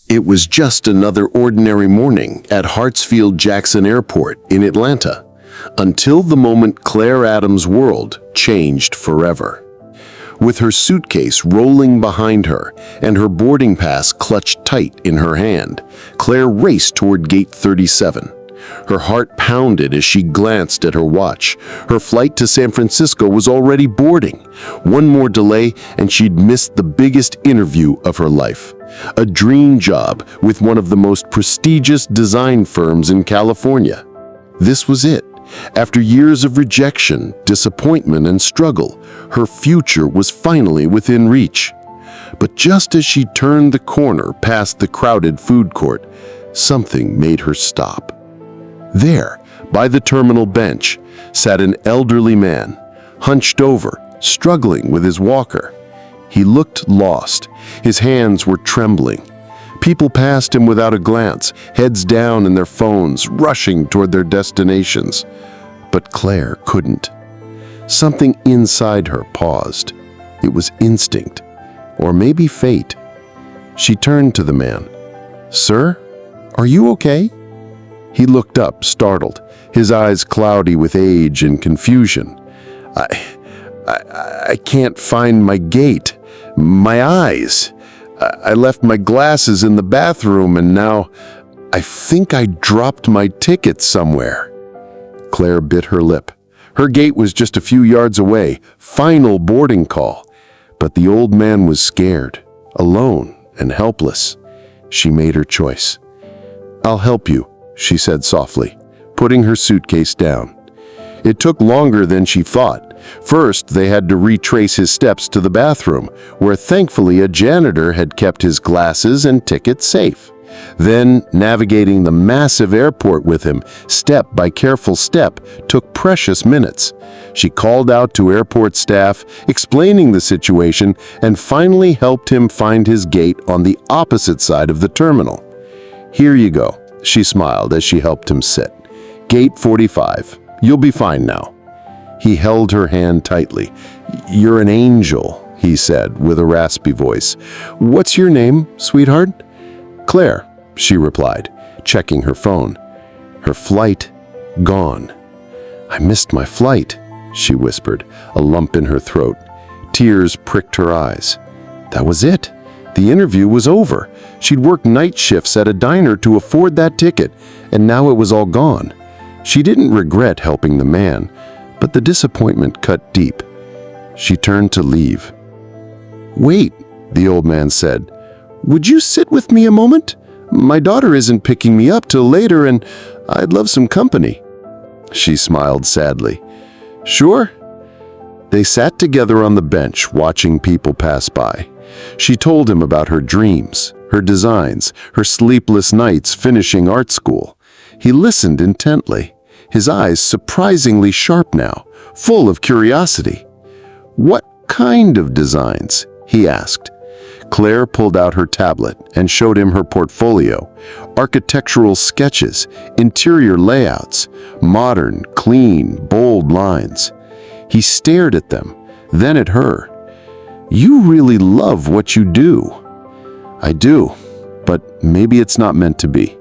It was just another ordinary morning at Hartsfield-Jackson Airport in Atlanta, until the moment Claire Adams' world changed forever. With her suitcase rolling behind her and her boarding pass clutched tight in her hand, Claire raced toward Gate 37. Her heart pounded as she glanced at her watch. Her flight to San Francisco was already boarding. One more delay and she'd missed the biggest interview of her life. A dream job with one of the most prestigious design firms in California. This was it. After years of rejection, disappointment, and struggle, her future was finally within reach. But just as she turned the corner past the crowded food court, something made her stop. There, by the terminal bench, sat an elderly man, hunched over, struggling with his walker. He looked lost. His hands were trembling. People passed him without a glance, heads down in their phones, rushing toward their destinations. But Claire couldn't. Something inside her paused. It was instinct, or maybe fate. She turned to the man. "Sir, are you okay?" He looked up, startled, his eyes cloudy with age and confusion. I can't find my gate. My eyes. I left my glasses in the bathroom and now I think I dropped my ticket somewhere." Claire bit her lip. Her gate was just a few yards away, final boarding call. But the old man was scared, alone and helpless. She made her choice. "I'll help you," she said softly, putting her suitcase down. It took longer than she thought. First, they had to retrace his steps to the bathroom, where thankfully a janitor had kept his glasses and ticket safe. Then, navigating the massive airport with him, step by careful step, took precious minutes. She called out to airport staff, explaining the situation, and finally helped him find his gate on the opposite side of the terminal. "Here you go," she smiled as she helped him sit. "Gate 45. You'll be fine now." He held her hand tightly. "You're an angel," he said with a raspy voice. "What's your name, sweetheart?" "Claire," she replied, checking her phone. Her flight gone. "I missed my flight," she whispered, a lump in her throat. Tears pricked her eyes. That was it. The interview was over. She'd worked night shifts at a diner to afford that ticket, and now it was all gone. She didn't regret helping the man, but the disappointment cut deep. She turned to leave. "Wait," the old man said. "Would you sit with me a moment? My daughter isn't picking me up till later, and I'd love some company." She smiled sadly. "Sure." They sat together on the bench, watching people pass by. She told him about her dreams, her designs, her sleepless nights finishing art school. He listened intently, his eyes surprisingly sharp now, full of curiosity. "What kind of designs?" he asked. Claire pulled out her tablet and showed him her portfolio. Architectural sketches, interior layouts, modern, clean, bold lines. He stared at them, then at her. "You really love what you do." "I do, but maybe it's not meant to be."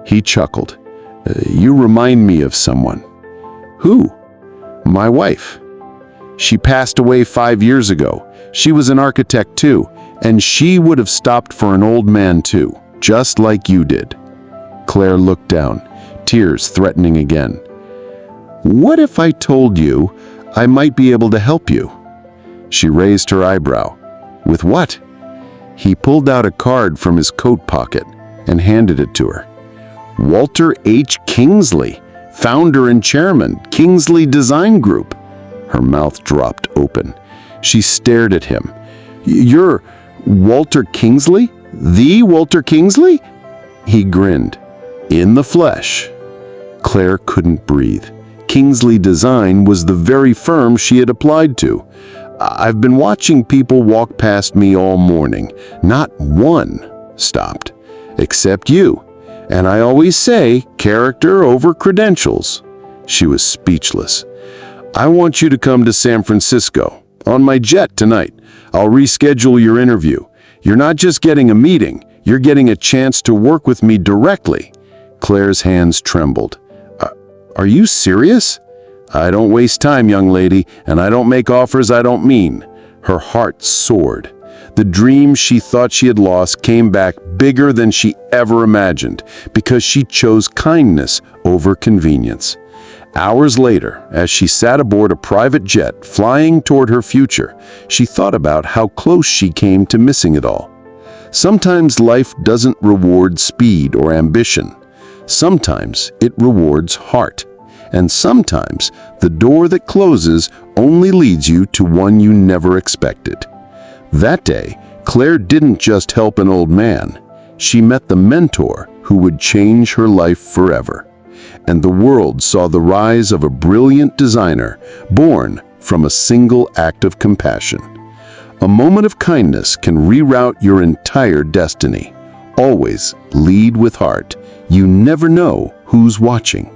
He chuckled. "You remind me of someone." "Who?" "My wife. She passed away 5 years ago. She was an architect too, and she would have stopped for an old man too, just like you did." Claire looked down, tears threatening again. "What if I told you I might be able to help you?" She raised her eyebrow. "With what?" He pulled out a card from his coat pocket and handed it to her. "Walter H. Kingsley, founder and chairman, Kingsley Design Group." Her mouth dropped open. She stared at him. "You're Walter Kingsley? The Walter Kingsley?" He grinned. "In the flesh." Claire couldn't breathe. Kingsley Design was the very firm she had applied to. "I've been watching people walk past me all morning. Not one stopped, except you. And I always say, character over credentials." She was speechless. "I want you to come to San Francisco, on my jet tonight. I'll reschedule your interview. You're not just getting a meeting, You're getting a chance to work with me directly." Claire's hands trembled. Are you serious?" "I don't waste time, young lady, and I don't make offers I don't mean." Her heart soared. The dream she thought she had lost came back bigger than she ever imagined because she chose kindness over convenience. Hours later, as she sat aboard a private jet flying toward her future, she thought about how close she came to missing it all. Sometimes life doesn't reward speed or ambition. Sometimes it rewards heart. And sometimes the door that closes only leads you to one you never expected. That day, Claire didn't just help an old man. She met the mentor who would change her life forever. And the world saw the rise of a brilliant designer born from a single act of compassion. A moment of kindness can reroute your entire destiny. Always lead with heart. You never know who's watching.